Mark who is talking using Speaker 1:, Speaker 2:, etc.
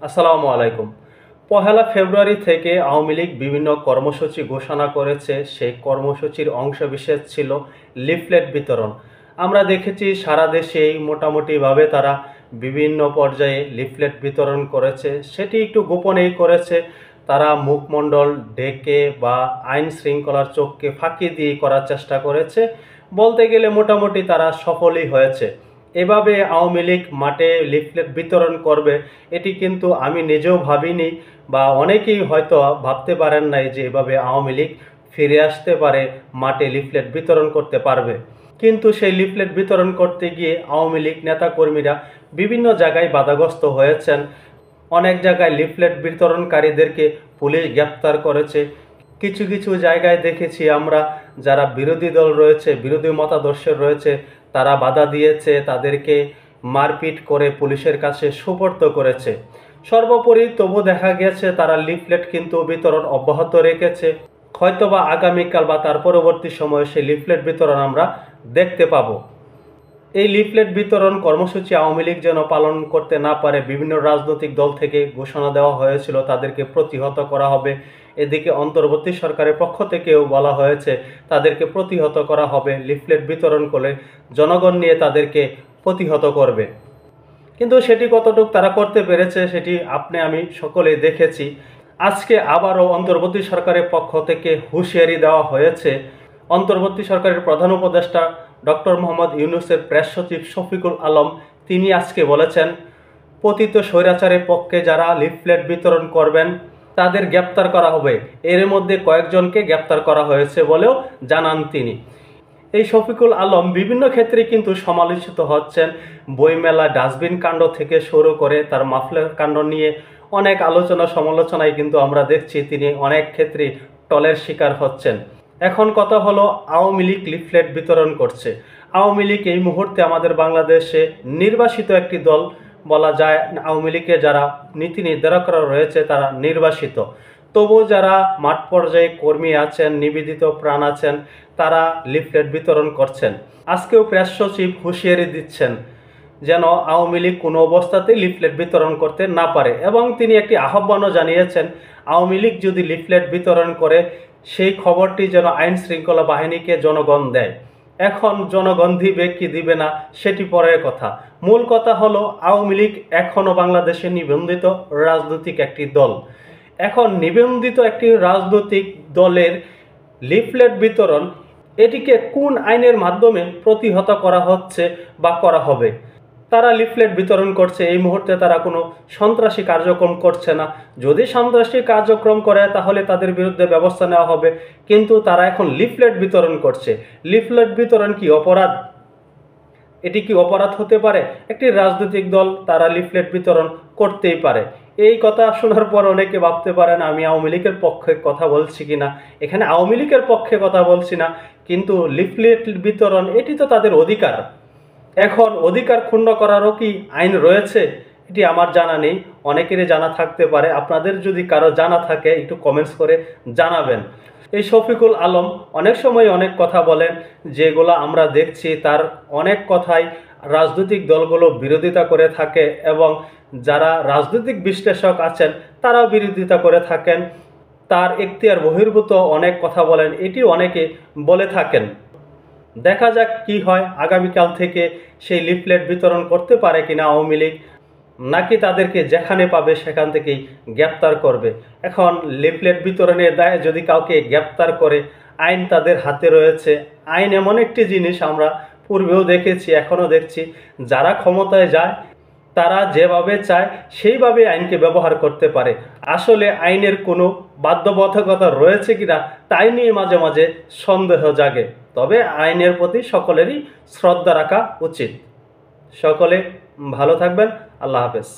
Speaker 1: আসসালামু আলাইকুম। পহেলা ফেব্রুয়ারি থেকে আওয়ামী লীগ বিভিন্ন কর্মসূচি ঘোষণা করেছে। সেই কর্মসূচির অংশবিশেষ ছিল লিফলেট বিতরণ। আমরা দেখেছি সারা দেশেই মোটামুটিভাবে তারা বিভিন্ন পর্যায়ে লিফলেট বিতরণ করেছে। সেটি একটু গোপনেই করেছে। তারা মুখমণ্ডল ঢেকে বা আইন শৃঙ্খলার চোখকে ফাঁকি দিয়ে করার চেষ্টা করেছে। বলতে গেলে মোটামুটি তারা সফলই হয়েছে। এভাবে আওয়ামী লীগ মাঠে লিফলেট বিতরণ করবে এটি কিন্তু আমি নিজেও ভাবিনি, বা অনেকেই হয়তো ভাবতে পারেন নাই যে এভাবে আওয়ামী লীগ ফিরে আসতে পারে, মাঠে লিফলেট বিতরণ করতে পারবে। কিন্তু সেই লিফলেট বিতরণ করতে গিয়ে আওয়ামী লীগ নেতাকর্মীরা বিভিন্ন জায়গায় বাধাগ্রস্ত হয়েছেন। অনেক জায়গায় লিফলেট বিতরণকারীদেরকে পুলিশ গ্রেপ্তার করেছে। কিছু কিছু জায়গায় দেখেছি আমরা যারা বিরোধী দল রয়েছে, বিরোধী মতাদর্শের রয়েছে, তারা বাধা দিয়েছে, তাদেরকে মারপিট করে পুলিশের কাছে সোপর্দ করেছে। সর্বোপরি তবু দেখা গেছে তারা লিফলেট কিন্তু বিতরণ অব্যাহত রেখেছে। হয়তোবা আগামীকাল বা তার পরবর্তী সময়ে সেই লিফলেট বিতরণ আমরা দেখতে পাবো। এই লিফলেট বিতরণ কর্মসূচি আওয়ামী লীগ যেন পালন করতে না পারে বিভিন্ন রাজনৈতিক দল থেকে ঘোষণা দেওয়া হয়েছিল তাদেরকে প্রতিহত করা হবে। এদিকে অন্তর্বর্তী সরকারের পক্ষ থেকেও বলা হয়েছে তাদেরকে প্রতিহত করা হবে, লিফলেট বিতরণ করে জনগণ নিয়ে তাদেরকে প্রতিহত করবে। কিন্তু সেটি কতটুকু তারা করতে পেরেছে সেটি আপনি আমি সকলেই দেখেছি। আজকে আবারও অন্তর্বর্তী সরকারের পক্ষ থেকে হুঁশিয়ারি দেওয়া হয়েছে। অন্তর্বর্তী সরকারের প্রধান উপদেষ্টা ডক্টর মোহাম্মদ ইউনূসের প্রেস সচিব শফিকুল আলম তিনি আজকে বলেছেন, পতিত স্বৈরাচারের পক্ষে যারা লিফলেট বিতরণ করবেন তাদের গ্রেপ্তার করা হবে। এর মধ্যে কয়েকজনকে গ্রেপ্তার করা হয়েছে বলেও জানান তিনি। এই শফিকুল আলম বিভিন্ন ক্ষেত্রে কিন্তু সমালোচিত হচ্ছেন। বইমেলা ডাস্টবিন কাণ্ড থেকে শুরু করে তার মাফলার কাণ্ড নিয়ে অনেক আলোচনা সমালোচনায় কিন্তু আমরা দেখছি তিনি অনেক ক্ষেত্রে টলের শিকার হচ্ছেন। এখন কথা হলো আওয়ামী লীগ লিফলেট বিতরণ করছে। আওয়ামী লীগ এই মুহূর্তে আমাদের বাংলাদেশে নির্বাসিত একটি দল বলা যায়। আওয়ামী লীগের যারা নীতি নির্ধারকরা রয়েছে তারা নির্বাসিত, তবু যারা মাঠ পর্যায়ে কর্মী আছেন, নিবেদিত প্রাণ আছেন, তারা লিফলেট বিতরণ করছেন। আজকেও প্রেস সচিব হুঁশিয়ারি দিচ্ছেন যেন আওয়ামী লীগ কোনো অবস্থাতেই লিফলেট বিতরণ করতে না পারে, এবং তিনি একটি আহ্বানও জানিয়েছেন আওয়ামী লীগ যদি লিফলেট বিতরণ করে সেই খবরটি যেন আইন শৃঙ্খলা বাহিনীকে জনগণ দেয়। এখন জনগণ দিবে কি দিবে না সেটি পরের কথা। মূল কথা হলো আওয়ামী লীগ এখনও বাংলাদেশে নিবন্ধিত রাজনৈতিক একটি দল। এখন নিবন্ধিত একটি রাজনৈতিক দলের লিফলেট বিতরণ এটিকে কোন আইনের মাধ্যমে প্রতিহত করা হচ্ছে বা করা হবে? তারা লিফলেট বিতরণ করছে, এই মুহূর্তে তারা কোনো সন্ত্রাসী কার্যক্রম করছে না। যদি সন্ত্রাসী কার্যক্রম করে তাহলে তাদের বিরুদ্ধে ব্যবস্থা নেওয়া হবে, কিন্তু তারা এখন লিফলেট বিতরণ করছে। লিফলেট বিতরণ কি অপরাধ? এটি কি অপরাধ হতে পারে? একটি রাজনৈতিক দল তারা লিফলেট বিতরণ করতেই পারে। এই কথা শোনার পর অনেকে ভাবতে পারেন আমি আওয়ামী লীগের পক্ষে কথা বলছি কিনা। এখানে আওয়ামী লীগের পক্ষে কথা বলছি না, কিন্তু লিফলেট বিতরণ এটি তো তাদের অধিকার। এখন অধিকার ক্ষুণ্ণ করারও কি আইন রয়েছে? এটি আমার জানা নেই, অনেকেরই জানা থাকতে পারে। আপনাদের যদি কারো জানা থাকে একটু কমেন্টস করে জানাবেন। এই শফিকুল আলম অনেক সময় অনেক কথা বলেন, যেগুলো আমরা দেখছি তার অনেক কথাই রাজনৈতিক দলগুলো বিরোধিতা করে থাকে, এবং যারা রাজনৈতিক বিশ্লেষক আছেন তারাও বিরোধিতা করে থাকেন। তার এখতিয়ার বহির্ভূত অনেক কথা বলেন, এটি অনেকে বলে থাকেন। দেখা যাক কি হয়। আগামীকাল থেকে সেই লিফলেট বিতরণ করতে পারে কিনা আওয়ামী লীগ, নাকি তাদেরকে যেখানে পাবে সেখান থেকেই গ্রেপ্তার করবে। এখন লিফলেট বিতরণের দায়ে যদি কাউকে গ্রেপ্তার করে, আইন তাদের হাতে রয়েছে। আইন এমন একটি জিনিস আমরা পূর্বেও দেখেছি, এখনও দেখছি, যারা ক্ষমতায় যায় তারা যেভাবে চায় সেইভাবে আইনকে ব্যবহার করতে পারে। আসলে আইনের কোনো বাধ্যবাধকতা রয়েছে কিনা তাই নিয়ে মাঝে মাঝে সন্দেহ জাগে। তবে আইনের প্রতি সকলেরই শ্রদ্ধা রাখা উচিত। সকলে ভালো থাকবেন। আল্লাহ হাফেজ।